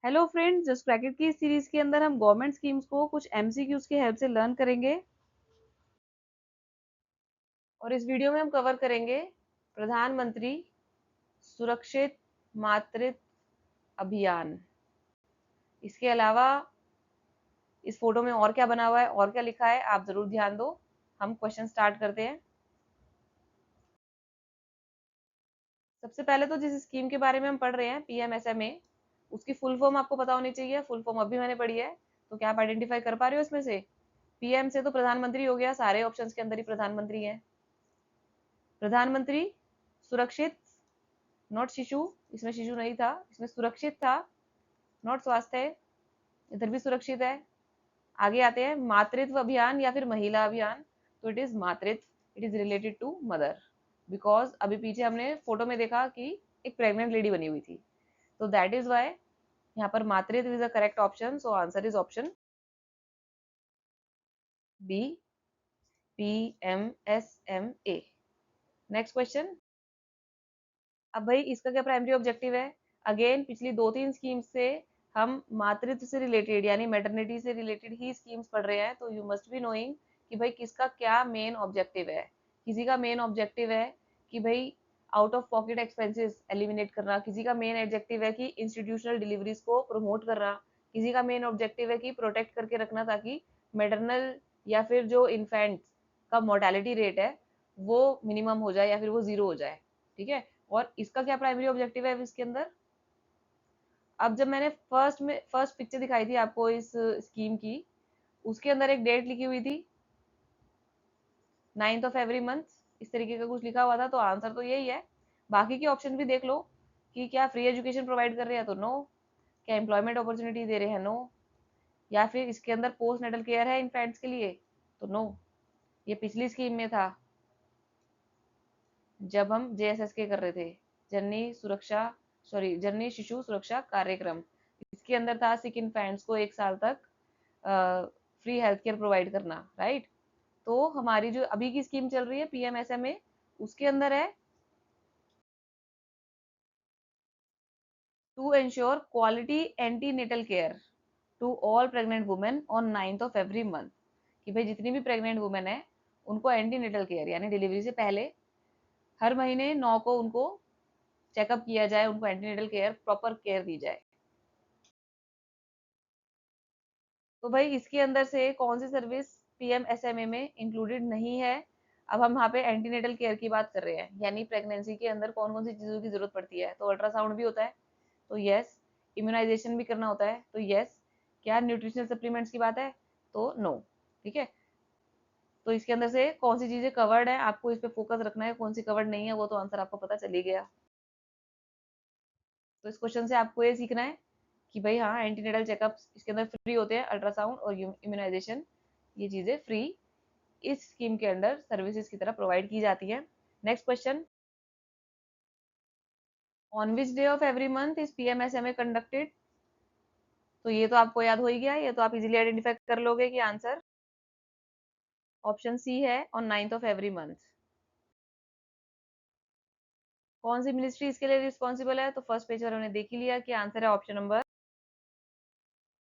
Hello friends, just क्रैकेट की इस series के अंदर हम गवर्नमेंट स्कीम्स को कुछ एमसीक्यूज की हेल्प से लर्न करेंगे। और इस वीडियो में हम कवर करेंगे प्रधानमंत्री सुरक्षित मातृत्व अभियान। इसके अलावा इस फोटो में और क्या बना हुआ है और क्या लिखा है आप जरूर ध्यान दो। हम क्वेश्चन स्टार्ट करते हैं। सबसे पहले तो जिस स्कीम के बारे में हम पढ़ रहे हैं पीएमएसएमए, उसकी फुल फॉर्म आपको पता होनी चाहिए। फुल फॉर्म अभी मैंने पढ़ी है, तो क्या आप आइडेंटिफाई कर पा रहे हो इसमें से? पीएम से तो प्रधानमंत्री हो गया, सारे ऑप्शंस के अंदर ही प्रधानमंत्री है। प्रधानमंत्री सुरक्षित, नॉट शिशु, इसमें शिशु नहीं था, इसमें सुरक्षित था, नॉट स्वास्थ्य, इधर भी सुरक्षित है। आगे आते हैं मातृत्व अभियान या फिर महिला अभियान, तो इट इज मातृत्व, it is related to mother. Because अभी पीछे हमने फोटो में देखा कि एक प्रेग्नेंट लेडी बनी हुई थी, तो दैट इज वाई यहाँ पर मातृत्व is a correct option. So answer is option B, P M S M A. Next question. अब भाई इसका क्या प्राइमरी ऑब्जेक्टिव है? अगेन पिछली 2-3 स्कीम्स से हम मातृत्व से रिलेटेड यानी मैटरनिटी से रिलेटेड ही स्कीम्स पढ़ रहे हैं, तो यू मस्ट बी नोइंग कि भाई किसका क्या मेन ऑब्जेक्टिव है। किसी का मेन ऑब्जेक्टिव है कि भाई out of pocket expenses eliminate करना, किसी का मेन ऑब्जेक्टिव है कि इंस्टीट्यूशनल डिलीवरीज को प्रमोट करना, किसी का मेन ऑब्जेक्टिव है कि प्रोटेक्ट करके रखना ताकि मेटरनल या फिर जो इन्फेंट्स का मोर्टेलिटी रेट है वो मिनिमम हो जाए या फिर वो जीरो हो जाए। ठीक है, और इसका क्या प्राइमरी ऑब्जेक्टिव है इसके अंदर? अब जब मैंने फर्स्ट पिक्चर दिखाई थी आपको इस स्कीम की, उसके अंदर एक डेट लिखी हुई थी 9th ऑफ एवरी मंथ, इस तरीके का कुछ लिखा हुआ था, तो आंसर तो यही है। बाकी के ऑप्शन भी देख लो कि क्या फ्री एजुकेशन प्रोवाइड कर रहे हैं, तो नो। क्या एम्प्लॉयमेंट अपॉर्चुनिटी दे रहे हैं, नो। या फिर इसके अंदर पोस्ट नेटल केयर है इन्फेंट्स के लिए, तो नो। ये पिछली स्कीम में था जब हम जेएसएस के कर रहे थे, जननी सुरक्षा, सॉरी जननी शिशु सुरक्षा कार्यक्रम। इसके अंदर था सिक इन्फेंट्स को 1 साल तक फ्री हेल्थ केयर प्रोवाइड करना, राइट। तो हमारी जो अभी की स्कीम चल रही है पीएमएसएमए, उसके अंदर है to ensure quality antenatal care to all pregnant women on 9th of every month. कि भाई जितनी भी प्रेग्नेंट वुमेन है उनको एंटीनेटल केयर यानी डिलीवरी से पहले हर महीने 9 को उनको चेकअप किया जाए, उनको एंटीनेटल केयर प्रॉपर केयर दी जाए। तो भाई इसके अंदर से कौन सी सर्विस पीएमएसएमए में इंक्लूडेड नहीं है? अब हम यहाँ पे एंटीनेटल केयर की बात कर रहे हैं, यानी प्रेगनेंसी के अंदर कौन कौन सी चीजों की जरूरत पड़ती है, तो अल्ट्रासाउंड भी होता है, तो यस। इम्यूनाइजेशन भी करना होता है, तो यस। क्या न्यूट्रिशनल सप्लीमेंट्स की बात है, तो नो। ठीक है, तो इसके अंदर से कौन सी चीजें कवर्ड है, आपको इस पे फोकस रखना है, कौन सी कवर्ड नहीं है वो तो आंसर आपको पता चल ही गया। तो इस क्वेश्चन से आपको ये सीखना है कि भाई हाँ, एंटीनेटल चेकअप इसके अंदर फ्री होते हैं, अल्ट्रासाउंड और इम्यूनाइजेशन, ये चीजें फ्री इस स्कीम के अंडर सर्विसेज की तरह प्रोवाइड की जाती है। Next question. On which day of every month is PMSMA conducted? तो ये तो आपको याद हो ही गया, ये तो आप इजीली आइडेंटिफाई कर लोगे कि आंसर ऑप्शन सी है, on 9th of every month. कौन सी मिनिस्ट्री इसके लिए रिस्पॉन्सिबल है, तो फर्स्ट पेज पर हमने देख ही लिया कि आंसर है option number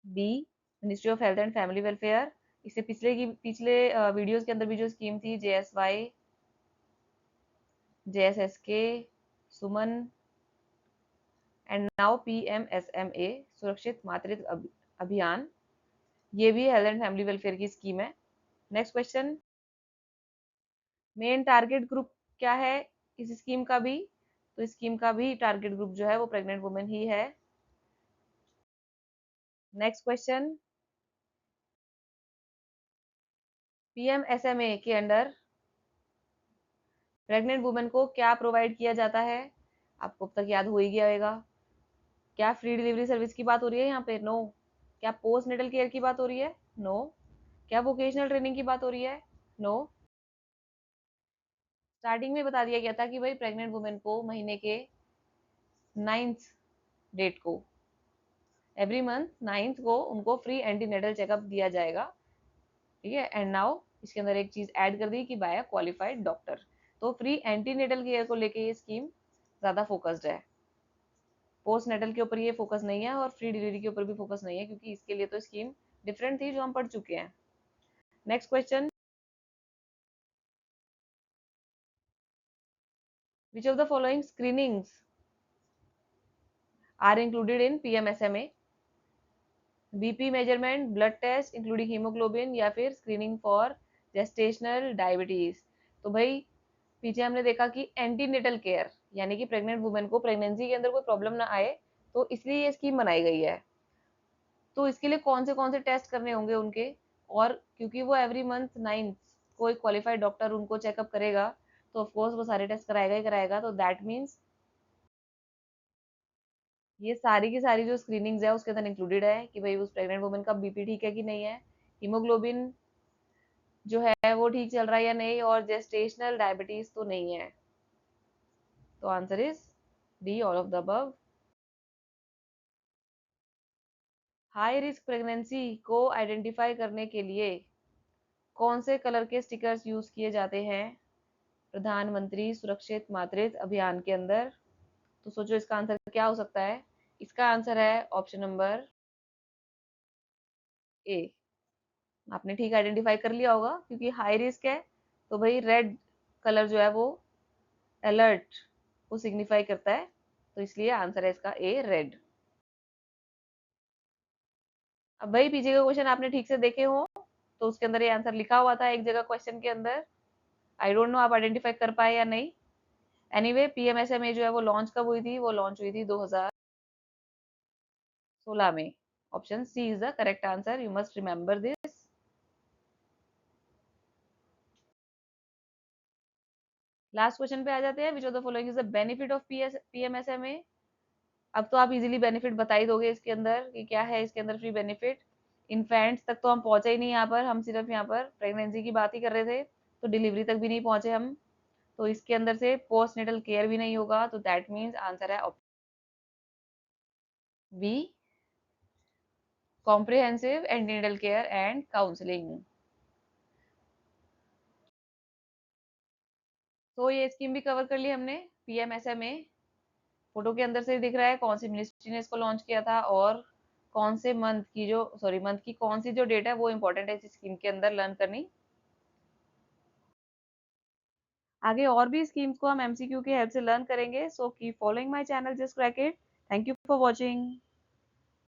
B, ministry of health and family welfare. इससे पिछले वीडियोस के अंदर भी जो स्कीम थी JSY, JSSK, Suman and now PMSMA Surakshit Matritva Abhiyan, ये भी हेल्थ एंड फैमिली वेलफेयर की स्कीम है। Next question. Main target group क्या है इस स्कीम का भी? तो इस स्कीम का भी टारगेट ग्रुप जो है वो प्रेग्नेंट वुमेन ही है। Next question. पीएमएसएमए के अंडर प्रेग्नेंट वुमेन को क्या प्रोवाइड किया जाता है? आपको अब तक याद हो ही गया होगा। क्या फ्री डिलीवरी सर्विस की बात हो रही है यहाँ पे? नो। क्या पोस्ट नेटल केयर की बात हो रही है? नो। क्या वोकेशनल ट्रेनिंग की बात हो रही है? नो। स्टार्टिंग में बता दिया गया था कि भाई प्रेग्नेंट वुमेन को महीने के 9th डेट को, एवरी मंथ 9th को उनको फ्री एंटीनेटल चेकअप दिया जाएगा। ठीक है, एंड नाउ इसके अंदर एक चीज ऐड कर दी कि बाय अ क्वालिफाइड डॉक्टर। तो फ्री एंटीनेटल केयर को लेके ये स्कीम ज्यादा फोकस्ड है। पोस्ट नेटल के ऊपर ये फोकस नहीं है और फ्री डिलीवरी के ऊपर भी फोकस नहीं है, क्योंकि इसके लिए तो स्कीम डिफरेंट थी जो हम पढ़ चुके हैं। Next question, which of the following screenings are included in PMSMA? BP measurement, blood test including hemoglobin, या फिर स्क्रीनिंग फॉर जेस्टेशनल डायबिटीज? तो भाई पीछे हमने देखा कि एंटीनेटल केयर, यानी कि प्रेग्नेंट वुमेन को प्रेगनेंसी के अंदर कोई प्रॉब्लम ना आए, तो इसलिए ये स्कीम बनाई गई है। तो इसके लिए कौन से टेस्ट करने होंगे उनके, और क्योंकि वो एवरी मंथ 9 कोई क्वालिफाइड डॉक्टर उनको चेकअप करेगा, तो ऑफकोर्स वो सारे टेस्ट कराएगा ही कराएगा। तो दैट मीन्स ये सारी की सारी जो स्क्रीनिंग्स है उसके अंदर इंक्लूडेड है कि भाई उस प्रेग्नेंट वुमेन का बीपी ठीक है कि नहीं है, हीमोग्लोबिन जो है वो ठीक चल रहा है या नहीं, और जेस्टेशनल डायबिटीज तो नहीं है। तो answer is D, all of the above. High risk pregnancy को आइडेंटिफाई करने के लिए कौन से कलर के स्टिकर्स यूज किए जाते हैं प्रधानमंत्री सुरक्षित मातृत्व अभियान के अंदर? तो सोचो इसका आंसर क्या हो सकता है। इसका आंसर है ऑप्शन नंबर ए। आपने ठीक आइडेंटिफाई कर लिया होगा, क्योंकि हाई रिस्क है तो भाई रेड कलर जो है वो अलर्ट को सिग्निफाई करता है, तो इसलिए आंसर है इसका ए, रेड। अब भाई पीछे का क्वेश्चन आपने ठीक से देखे हो तो उसके अंदर ये आंसर लिखा हुआ था एक जगह क्वेश्चन के अंदर। आई डोंट नो आप आइडेंटिफाई कर पाए या नहीं। एनीवे पीएमएसएमए जो है वो लॉन्च कब हुई थी? वो लॉन्च हुई थी 2016 में। Option C is the correct answer, you must remember this. Last question पे आ जाते हैं, which of the following is the benefit of PMSMA? अब तो आप इजीली बेनिफिट बता ही दोगे इसके अंदर कि क्या है इसके अंदर फ्री बेनिफिट। इन्फेंट्स तक तो हम पहुंचे ही नहीं, यहाँ पर हम सिर्फ यहाँ पर प्रेगनेंसी की बात ही कर रहे थे, तो डिलीवरी तक भी नहीं पहुंचे हम। तो इसके अंदर से पोस्ट नेटल केयर भी नहीं होगा, तो दैट मीन्स आंसर है B, comprehensive antenatal care and counselling. तो ये स्कीम भी कवर कर ली हमने, पीएमएसएमए। फोटो के अंदर से दिख रहा है कौन सी मिनिस्ट्री ने इसको लॉन्च किया था, और कौन से मंथ की जो मंथ की कौन सी जो डेट है वो इंपॉर्टेंट है इस स्कीम के अंदर लर्न करनी। आगे और भी स्कीम्स को हम एमसीक्यू की हेल्प से लर्न करेंगे, so keep following my channel just crack it. Thank you for watching.